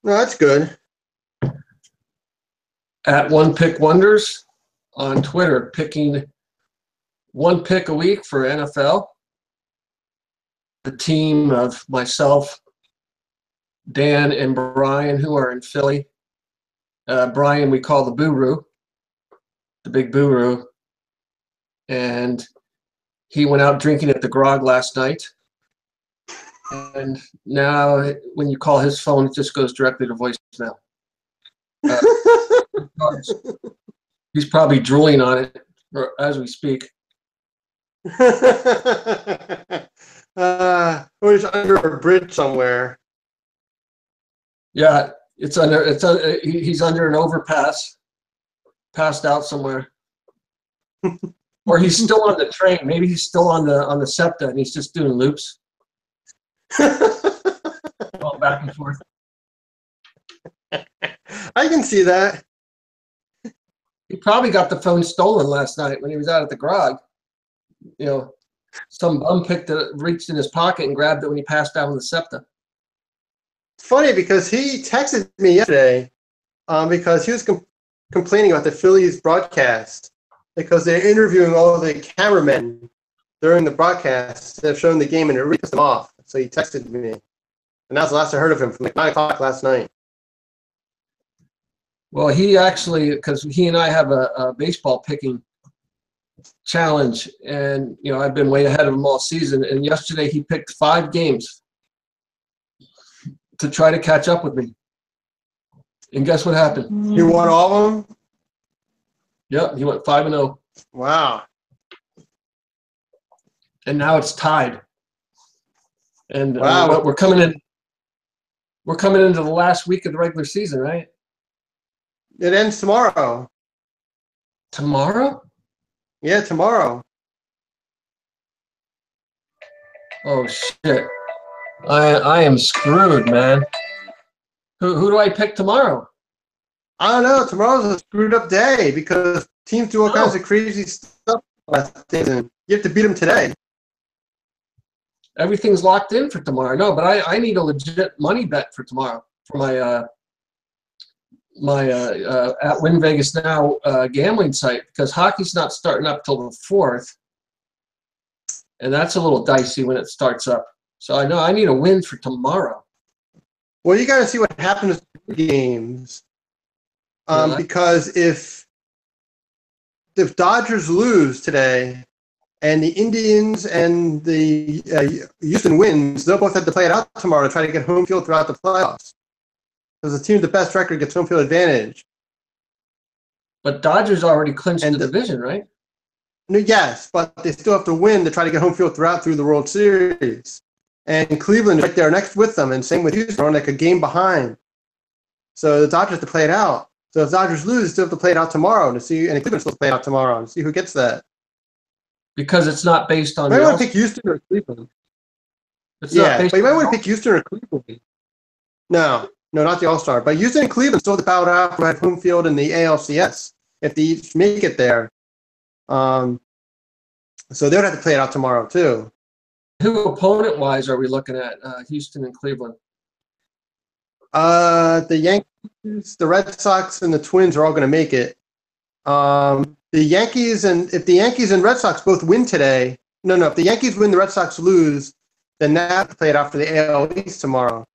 No, that's good. At One Pick Wonders on Twitter, picking one pick a week for NFL. The team of myself, Dan, and Brian, who are in Philly. Brian, we call the Boo-Roo, the big Boo-Roo. And he went out drinking at the Grog last night. And now when you call his phone, it just goes directly to voicemail. He's probably drooling on it as we speak. Or he's under a bridge somewhere. Yeah, he's under an overpass, passed out somewhere. Or he's still on the train. Maybe he's still on the SEPTA and he's just doing loops. Going back and forth. I can see that. He probably got the phone stolen last night when he was out at the Grog. You know, some bum reached in his pocket and grabbed it when he passed out on the SEPTA. It's funny because he texted me yesterday because he was complaining about the Phillies broadcast because they're interviewing all the cameramen during the broadcast that have shown the game and it really pissed him off. So he texted me. And that was the last I heard of him from like 9 o'clock last night. Well, he actually, because he and I have a baseball picking challenge, and you know I've been way ahead of him all season. And yesterday he picked 5 games to try to catch up with me. And guess what happened? He won all of them? Yep, he went 5-0. Wow. And now it's tied. And wow. We're coming into the last week of the regular season, right? It ends tomorrow. Tomorrow? Yeah, tomorrow. Oh shit! I am screwed, man. Who do I pick tomorrow? I don't know. Tomorrow's a screwed up day because teams do all kinds of crazy stuff last season. You have to beat them today. Everything's locked in for tomorrow. No, but I need a legit money bet for tomorrow for my at Win Vegas Now gambling site because hockey's not starting up till the 4th, and that's a little dicey when it starts up. So I know I need a win for tomorrow. Well, you got to see what happens in games, because if Dodgers lose today and the Indians and the Houston wins, they'll both have to play it out tomorrow to try to get home field throughout the playoffs. Because the team with the best record gets home field advantage. But Dodgers already clinched the division, right? No, yes, but they still have to win to try to get home field through the World Series. And Cleveland is right there next with them, and same with Houston, they're like a game behind. So the Dodgers have to play it out. So if Dodgers lose, they still have to play it out tomorrow to see, and Cleveland still have to play it out tomorrow to see who gets that. Because it's not based on. You might want to pick Houston or Cleveland. But you might want to pick Houston or Cleveland. No, not the All-Star. But Houston and Cleveland still have to battle out for home field in the ALCS if they each make it there. So they would have to play it out tomorrow too. Who opponent-wise are we looking at? Houston and Cleveland. The Yankees, the Red Sox, and the Twins are all going to make it. The Yankees if the Yankees and Red Sox both win today, if the Yankees win, the Red Sox lose, then they have to play it out for the AL East tomorrow.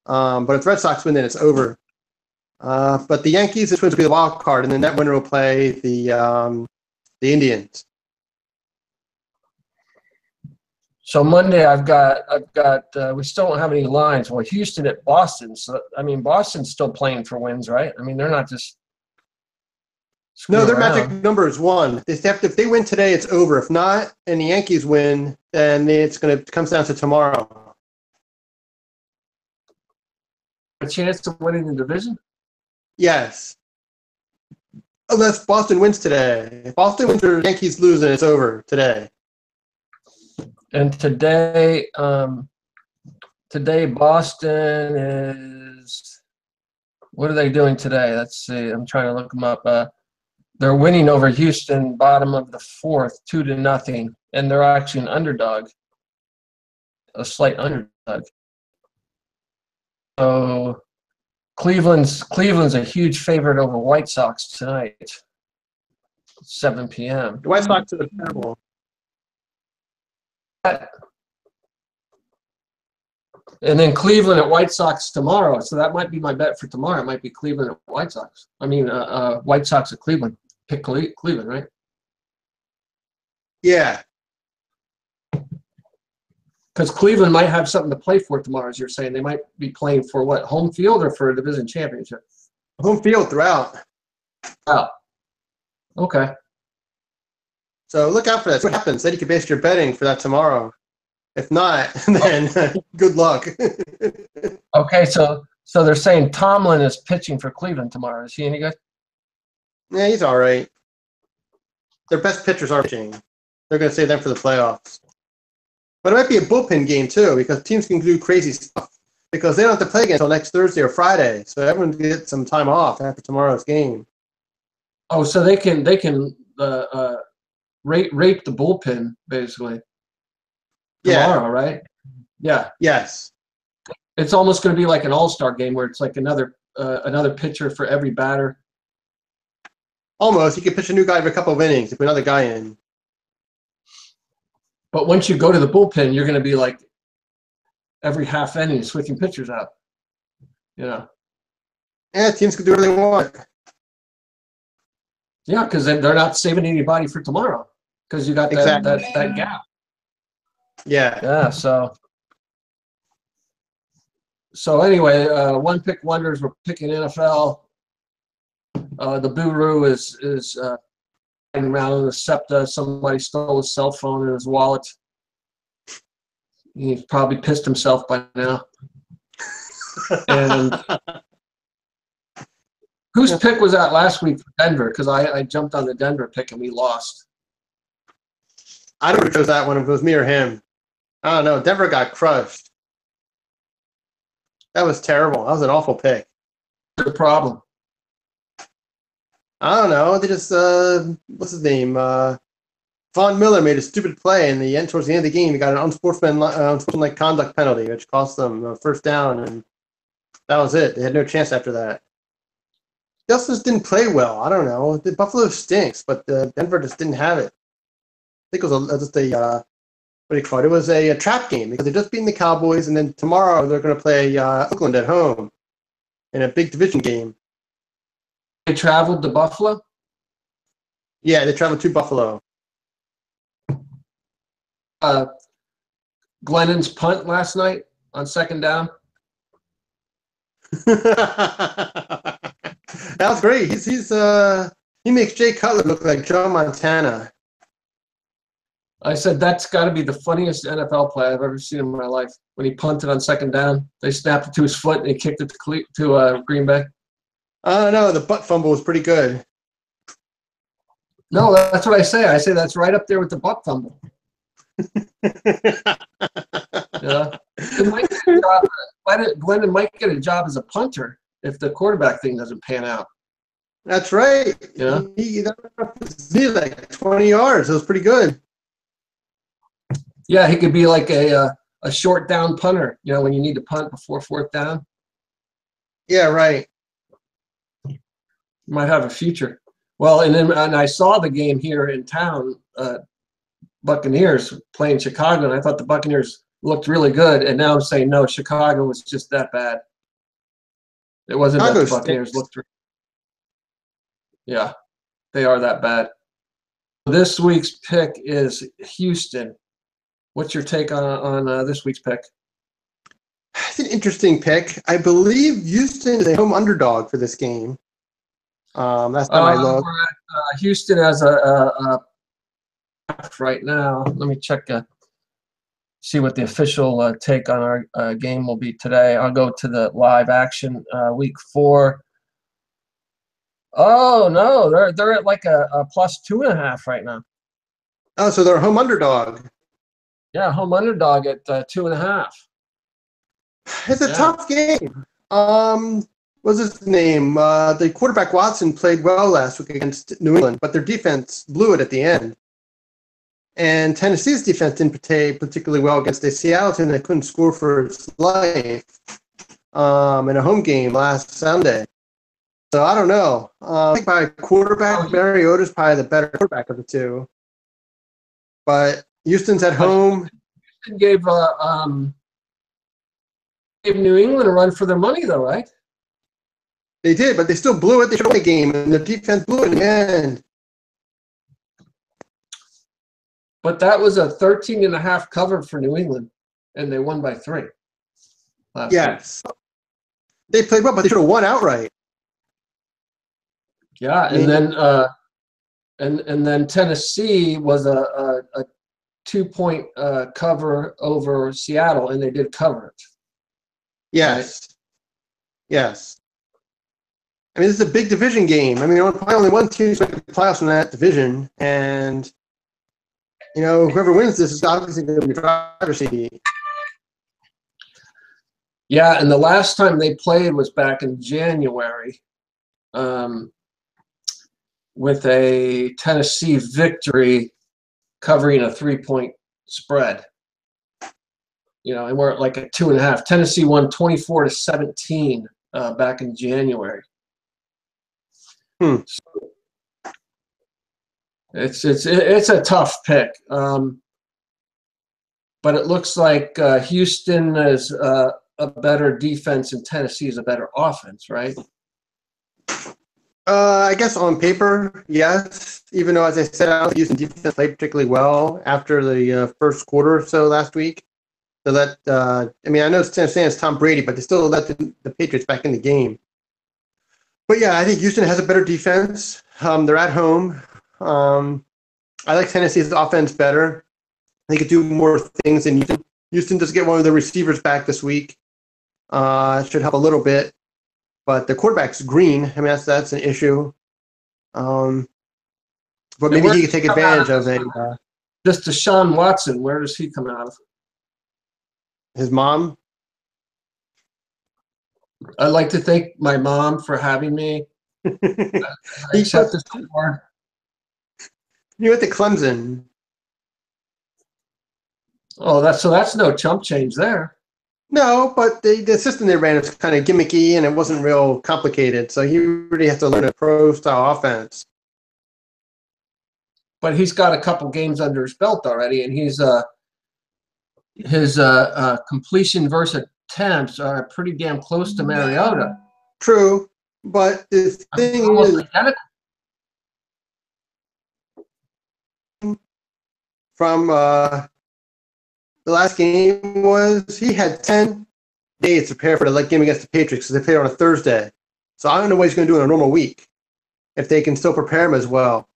But if the Red Sox win, then it's over. But the Yankees and Twins will be the wild card, and then that winner will play the Indians. So Monday, I've got. We still don't have any lines. Well, Houston at Boston. So I mean, Boston's still playing for wins, right? I mean, they're not just. No, their magic number is 1. If they win today, it's over. If not, and the Yankees win, then it comes down to tomorrow. A chance of winning the division? Yes. Unless Boston wins today. If Boston wins or Yankees lose, then it's over today. And today Boston is. What are they doing today? Let's see. I'm trying to look them up. They're winning over Houston, bottom of the 4th, 2-0, and they're actually an underdog, a slight underdog. So Cleveland's a huge favorite over White Sox tonight, 7 p.m. The White Sox are terrible. And then Cleveland at White Sox tomorrow. So that might be my bet for tomorrow. It might be Cleveland at White Sox. White Sox at Cleveland. Pick Cleveland, right? Yeah. Because Cleveland might have something to play for tomorrow, as you're saying. They might be playing for what, home field or for a division championship? Home field throughout. Oh, okay. So look out for that. See what happens. Then you can base your betting for that tomorrow. If not, then good luck. Okay, so they're saying Tomlin is pitching for Cleveland tomorrow. Is he any good? Yeah, he's all right. Their best pitchers are pitching. They're going to save them for the playoffs. But it might be a bullpen game, too, because teams can do crazy stuff. Because they don't have to play again until next Thursday or Friday. So everyone can get some time off after tomorrow's game. Oh, so they can rape the bullpen, basically. Tomorrow, right? Yeah. Yes. It's almost going to be like an all-star game where it's like another pitcher for every batter. Almost. You can pitch a new guy for a couple of innings and put another guy in. But once you go to the bullpen, you're going to be like every half inning switching pitchers out. You know? Yeah, teams can do whatever they want. Yeah, because they're not saving anybody for tomorrow because you got that gap. Yeah. Yeah, so anyway, one pick wonders. We're picking NFL. The Buru is around in the SEPTA. Somebody stole his cell phone and his wallet. He's probably pissed himself by now. And whose pick was that last week for Denver? Because I jumped on the Denver pick and we lost. I don't know if it was that one, if it was me or him. I don't know. Denver got crushed. That was terrible. That was an awful pick. What's the problem? I don't know. They just what's his name? Von Miller made a stupid play in the end. Towards the end of the game, he got an unsportsmanlike conduct penalty, which cost them a first down, and that was it. They had no chance after that. They also just didn't play well. I don't know. The Buffalo stinks, but Denver just didn't have it. I think it was just a what do you call it? It was a trap game because they're just beating the Cowboys, and then tomorrow they're going to play Oakland at home in a big division game. They traveled to Buffalo? Yeah, they traveled to Buffalo. Glennon's punt last night on second down. That was great. He makes Jay Cutler look like Joe Montana. I said that's got to be the funniest NFL play I've ever seen in my life. When he punted on second down, they snapped it to his foot and he kicked it to Green Bay. I don't know. The butt fumble was pretty good. No, that's what I say. I say that's right up there with the butt fumble. Yeah. Glendon might get a job as a punter if the quarterback thing doesn't pan out. That's right. Yeah. He like 20 yards. It was pretty good. Yeah, he could be like a short down punter, when you need to punt before fourth down. Yeah, right. Might have a future. Well, and I saw the game here in town, Buccaneers playing Chicago, and I thought the Buccaneers looked really good, and now I'm saying no, Chicago was just that bad. It wasn't that the Buccaneers looked. Yeah, they are that bad. This week's pick is Houston. What's your take on this week's pick? It's an interesting pick. I believe Houston is a home underdog for this game. Last time I looked. We're at Houston as a right now. Let me check. See what the official take on our game will be today. I'll go to the live action week 4. Oh no, they're at like a +2.5 right now. Oh, so they're a home underdog. Yeah, home underdog at 2.5. It's a tough game. What's his name? The quarterback Watson played well last week against New England, but their defense blew it at the end. And Tennessee's defense didn't play particularly well against the Seattle team that couldn't score for its life. in a home game last Sunday. So I don't know. I think by quarterback, Mariota's probably the better quarterback of the two. But Houston's at home. Houston gave New England a run for their money, though, right? They did, but they still blew it. They showed the game, and the defense blew it in the end. But that was a 13.5 cover for New England, and they won by 3. Yes. They played well, but they should have won outright. Yeah, and then Tennessee was a 2-point cover over Seattle, and they did cover it. Yes. Right? Yes. I mean, this is a big division game. I mean, only one team's going to the playoffs in that division, and whoever wins this is obviously going to be driver's seat. Yeah, and the last time they played was back in January, with a Tennessee victory covering a 3-point spread. And we're at like a 2.5. Tennessee won 24-17 back in January. So it's a tough pick, but it looks like Houston is a better defense and Tennessee is a better offense, right? I guess on paper, yes. Even though, as I said, I don't think Houston defense played particularly well after the first quarter or so last week. So that I know it's Tom Brady, but they still let the Patriots back in the game. But yeah, I think Houston has a better defense. They're at home. I like Tennessee's offense better. They could do more things than Houston. Houston does get one of the receivers back this week. Should help a little bit. But the quarterback's green. I mean, that's an issue. But maybe he could take advantage of it. Just Deshaun Watson, where does he come out of? His mom. I'd like to thank my mom for having me. I accept this award. You went to Clemson. Oh, that's no chump change there. No, but the system they ran is kind of gimmicky and it wasn't real complicated. So you really have to learn a pro-style offense. But he's got a couple games under his belt already, and his completion versus attempts are pretty damn close to Mariota. True, but the thing is, identical. From the last game was he had 10 days to prepare for the game against the Patriots because they played on a Thursday. So I don't know what he's going to do in a normal week if they can still prepare him as well.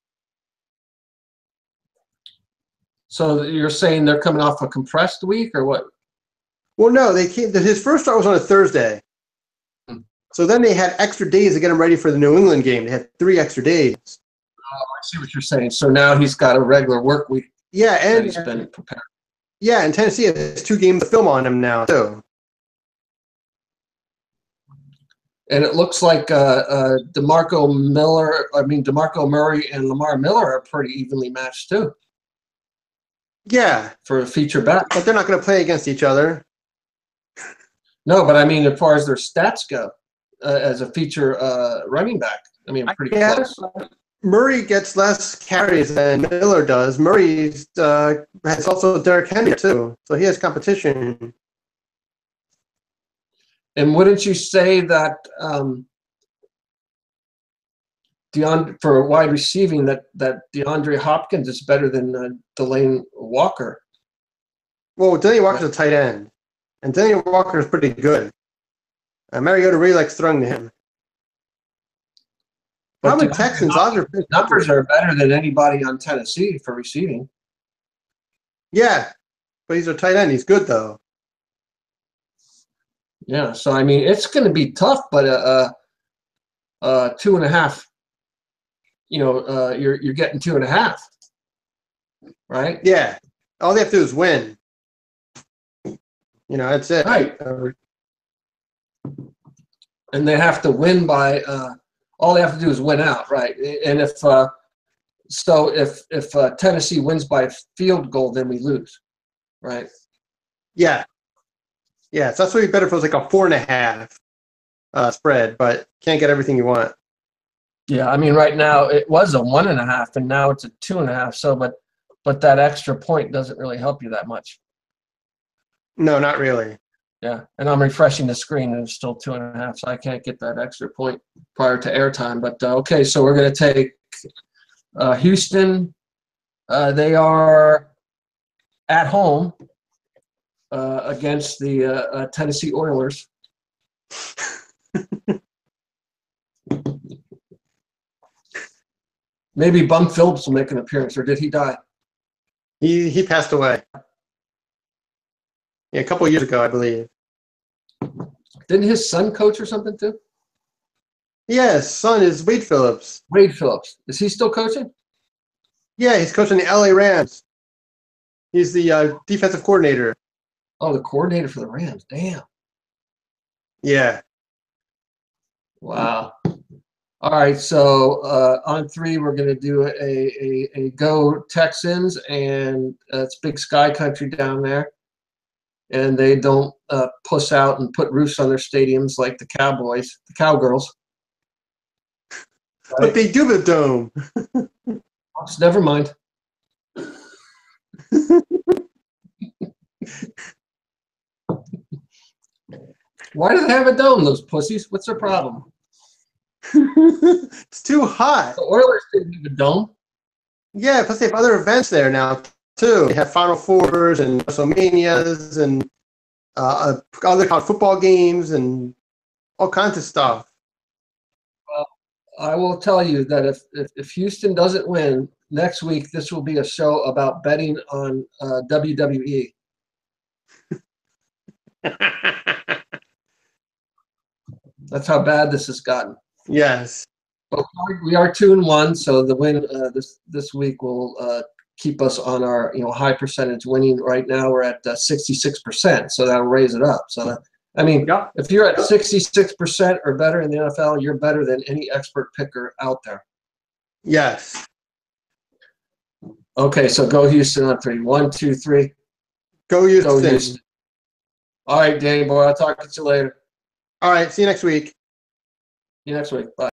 So you're saying they're coming off a compressed week or what? Well, no, his first start was on a Thursday. So then they had extra days to get him ready for the New England game. They had 3 extra days. Oh, I see what you're saying. So now he's got a regular work week. Yeah, and he's been prepared. Yeah, and Tennessee has 2 games of film on him now too. And it looks like DeMarco Murray and Lamar Miller are pretty evenly matched too. Yeah, for a feature back. But they're not going to play against each other. No, but I mean, as far as their stats go, as a feature running back, I mean, pretty close. Murray gets less carries than Miller does. Murray has also Derrick Henry too, so he has competition. And wouldn't you say that for wide receiving that DeAndre Hopkins is better than Delane Walker? Well, Delane Walker's a tight end, and Delane Walker is pretty good. Mariota really likes throwing to him. Probably Texans' numbers are better than anybody on Tennessee for receiving. Yeah, but he's a tight end. He's good though. Yeah, so I mean, it's going to be tough, but 2.5. You're getting 2.5, right? Yeah, all they have to do is win. That's it. Right. And they have to win by. All they have to do is win out, right? And if Tennessee wins by field goal, then we lose, right? Yeah. Yeah, so that's what would be better if it was like a 4.5 spread, but can't get everything you want. Yeah, I mean, right now it was a 1.5, and now it's a 2.5. So, but that extra point doesn't really help you that much. No, not really. Yeah, and I'm refreshing the screen, and it's still 2.5, so I can't get that extra point prior to airtime. But okay, so we're going to take Houston. They are at home against the Tennessee Oilers. Maybe Bum Phillips will make an appearance, or did he die? He passed away. Yeah, a couple of years ago, I believe. Didn't his son coach or something too? Yeah, his son is Wade Phillips. Wade Phillips. Is he still coaching? Yeah, he's coaching the LA Rams. He's the defensive coordinator. Oh, the coordinator for the Rams. Damn. Yeah. Wow. All right, so on 3, we're going to do a go Texans, and it's Big Sky Country down there, and they don't puss out and put roofs on their stadiums like the Cowboys, the Cowgirls. But they do the dome. Never mind. Why do they have a dome, those pussies? What's their problem? It's too hot. The Oilers didn't have a dome. Yeah, plus they have other events there now, too. They have Final Fours and WrestleManias and other college football games and all kinds of stuff. Well, I will tell you that if Houston doesn't win, next week this will be a show about betting on WWE. That's how bad this has gotten. Yes. But we are 2-1, so the win this week will keep us on our high percentage winning. Right now we're at 66%, so that'll raise it up. So I mean, Yep. if you're at 66% or better in the NFL, you're better than any expert picker out there. Yes. Okay, so go Houston on 3. 1, 2, 3. Go Houston. Go Houston. All right, Danny boy, I'll talk to you later. All right. See you next week. See you next week. Bye.